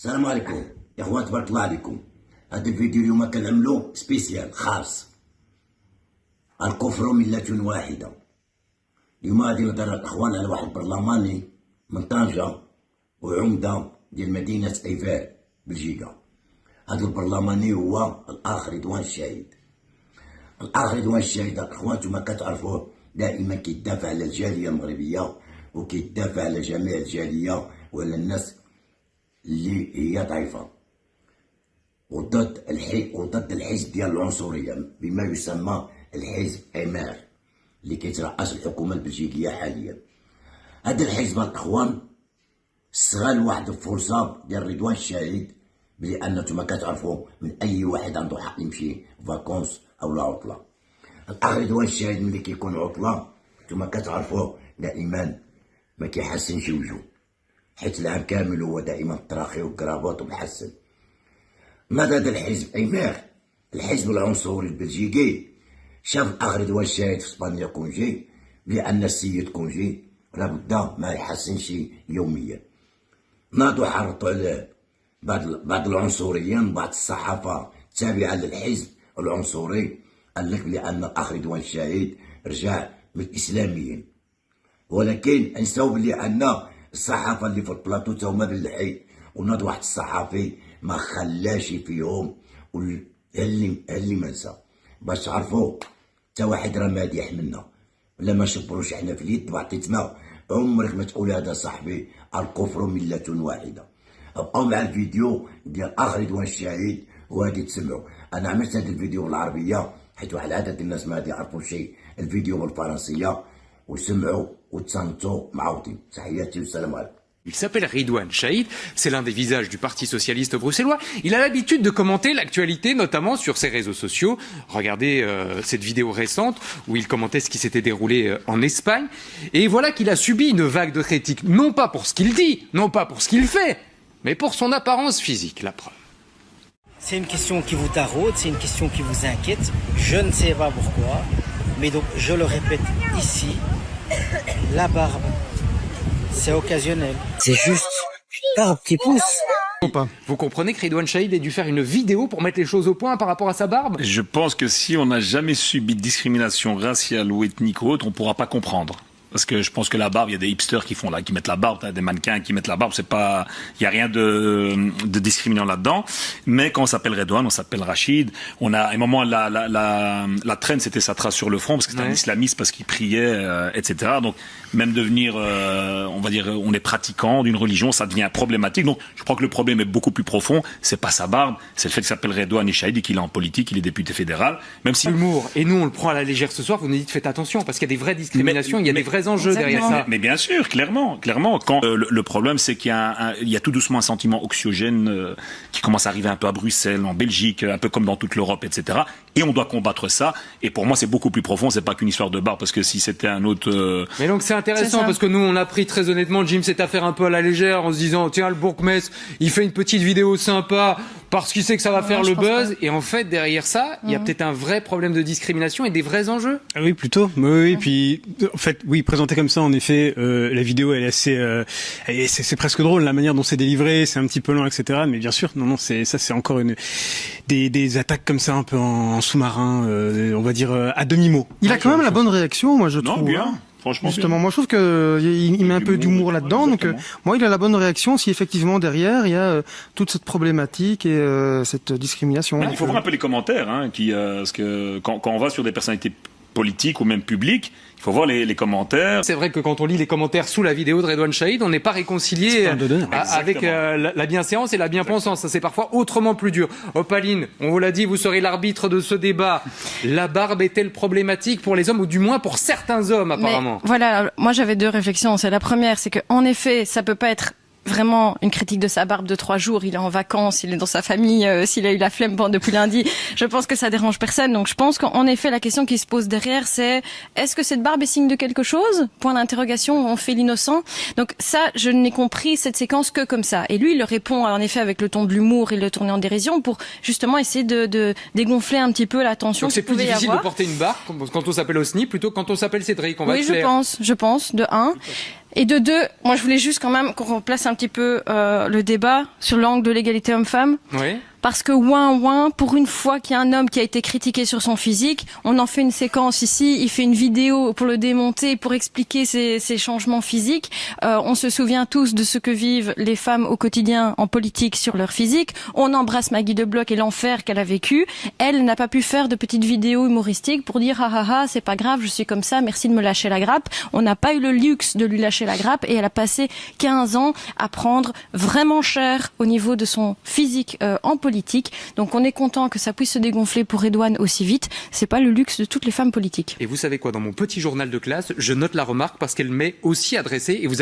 السلام عليكم يا اخوان، تبارك الله عليكم. هذا الفيديو اليوم كنعملو سبيسيال خاص. الكفر ملة واحدة. اليوم غادي نهضر الاخوان على واحد برلماني من طنجة وعمدة ديال مدينة ايفار بلجيكا. هذا البرلماني هو الاخ رضوان الشاهد. الاخ رضوان الشاهد اخوان نتوما كتعرفوه دائما كيدافع على الجالية المغربية وكيدافع على جميع الجالية وعلى الناس اللي هي ضعيفة وضد الحزب ديال العنصرية بما يسمى الحزب إمار اللي كيترأس الحكومة البلجيكية حاليا. هذا الحزب الأخوان استغل واحد الفرصة ديال رضوان الشاهد، بلي نتوما كتعرفوا من أي واحد عنده حق يمشي فاكونس أو لا عطلة. الأخ رضوان الشاهد ملي كيكون عطلة نتوما كتعرفوه دائما ما كيحسنش وجهه، حيت العام كامل هو دائما طراخي وكرافات ومحسن. ماذا هذا الحزب إمار الحزب العنصري البلجيكي شاف الأخ رضوان الشاهد في اسبانيا كونجي، لأن السيد كونجي لابد ما يحسنش يوميا. ناضوا حرطوا عليه بعض العنصريين، بعض الصحافة التابعة للحزب العنصري قال لك بأن الأخ رضوان الشاهد رجع من الإسلاميين، ولكن نساو بلي أن الصحافة اللي في البلاطو تا هما بالحي. وناض واحد الصحافي ما خلاش فيهم اللي منسى باش تعرفوا تا واحد راه مادح منا ولا ما شبروش حنا في اليد بعطيت ما عمرك ما تقول هذا صاحبي. الكفر ملة واحدة. بقاو مع الفيديو ديال اخ رضوان الشاهد وغادي تسمعوا. انا عملت هذا الفيديو بالعربية حيت واحد العدد الناس ما غادي يعرفوا شيء الفيديو بالفرنسية، وسمعوا وتصنتوا معاودين. تحياتي والسلام عليكم. Il s'appelle Redouane Chaïd, c'est l'un des visages du Parti socialiste bruxellois. Il a l'habitude de commenter l'actualité, notamment sur ses réseaux sociaux. Regardez cette vidéo récente où il commentait ce qui s'était déroulé en Espagne. Et voilà qu'il a subi une vague de critiques, non pas pour ce qu'il dit, non pas pour ce qu'il fait, mais pour son apparence physique, la preuve. C'est une question qui vous taraude, c'est une question qui vous inquiète. Je ne sais pas pourquoi, mais donc je le répète ici, la barbe, c'est occasionnel. C'est juste barbe qui pousse. Vous comprenez que Redouane Chaïd ait dû faire une vidéo pour mettre les choses au point par rapport à sa barbe? Je pense que si on n'a jamais subi de discrimination raciale ou ethnique ou autre, on ne pourra pas comprendre. Parce que je pense que la barbe, il y a des hipsters qui mettent la barbe, des mannequins qui mettent la barbe, c'est pas, il y a rien de discriminant là-dedans. Mais quand on s'appelle Redouane, on s'appelle Rachid. On a, à un moment, la traîne, c'était sa trace sur le front, parce que c'était un islamiste, parce qu'il priait, etc. Donc, même devenir, on va dire, on est pratiquant d'une religion, ça devient problématique. Donc, je crois que le problème est beaucoup plus profond. C'est pas sa barbe, c'est le fait qu'il s'appelle Redouane Chaïd et qu'il est en politique, il est député fédéral. Même si l'humour, et nous on le prend à la légère ce soir, vous nous dites faites attention, parce qu'il y a des vraies discriminations, il y a des vrais enjeux derrière ça. Mais bien sûr, clairement. Quand le problème, c'est qu'il y a tout doucement un sentiment anxiogène qui commence à arriver un peu à Bruxelles, en Belgique, un peu comme dans toute l'Europe, etc. Et on doit combattre ça. Et pour moi, c'est beaucoup plus profond. C'est pas qu'une histoire de barbe, parce que si c'était un autre. Mais donc c'est intéressant parce que nous, on a pris très honnêtement, Jim, cette affaire un peu à la légère, en se disant tiens, le bourgmestre, il fait une petite vidéo sympa parce qu'il sait que ça va faire le buzz. Et en fait, derrière ça, il y a peut-être un vrai problème de discrimination et des vrais enjeux. Oui, plutôt. Oui, puis en fait, oui, présenté comme ça, en effet, la vidéo elle est assez, c'est presque drôle la manière dont c'est délivré, c'est un petit peu lent, etc. Mais bien sûr, non, c'est encore des attaques comme ça un peu en sous-marin, on va dire à demi-mot. Il a quand même la bonne réaction, moi je trouve. Non, bien. Franchement, justement, moi je trouve que il met un peu d'humour là-dedans, donc moi il a la bonne réaction si effectivement derrière il y a toute cette problématique et cette discrimination. Il faut voir un peu les commentaires, hein, parce que quand on va sur des personnalités politiques ou même publiques, il faut voir les commentaires. C'est vrai que quand on lit les commentaires sous la vidéo de Redouane Chaïd, on n'est pas réconcilié avec la bienséance et la bien-pensance. Ça, c'est parfois autrement plus dur. Opaline, on vous l'a dit, vous serez l'arbitre de ce débat. La barbe est-elle problématique pour les hommes, ou du moins pour certains hommes, apparemment? Mais, voilà, moi j'avais deux réflexions. C'est la première, c'est qu'en effet, ça peut pas être vraiment une critique de sa barbe de 3 jours, il est en vacances, il est dans sa famille, s'il a eu la flemme depuis lundi, je pense que ça dérange personne. Donc je pense qu'en effet la question qui se pose derrière c'est est-ce que cette barbe est signe de quelque chose? Point d'interrogation, on fait l'innocent. Donc ça, je n'ai compris cette séquence que comme ça. Et lui il le répond en effet avec le ton de l'humour, il le tourne en dérision pour justement essayer de dégonfler un petit peu la tension. Donc c'est plus difficile de porter une barbe quand on s'appelle Osni plutôt que quand on s'appelle Cédric, on va je pense, de un. Et de deux, moi je voulais juste quand même qu'on replace un petit peu le débat sur l'angle de l'égalité homme-femme. Oui. Parce que ouin, pour une fois qu'il y a un homme qui a été critiqué sur son physique, on en fait une séquence ici, il fait une vidéo pour le démonter, pour expliquer ses changements physiques. On se souvient tous de ce que vivent les femmes au quotidien en politique sur leur physique. On embrasse Maggie de Bloch et l'enfer qu'elle a vécu. Elle n'a pas pu faire de petites vidéos humoristiques pour dire c'est pas grave, je suis comme ça, merci de me lâcher la grappe. On n'a pas eu le luxe de lui lâcher la grappe et elle a passé 15 ans à prendre vraiment cher au niveau de son physique en politique. Donc on est content que ça puisse se dégonfler pour Redouane aussi vite. C'est pas le luxe de toutes les femmes politiques. Et vous savez quoi, dans mon petit journal de classe, je note la remarque parce qu'elle m'est aussi adressée et vous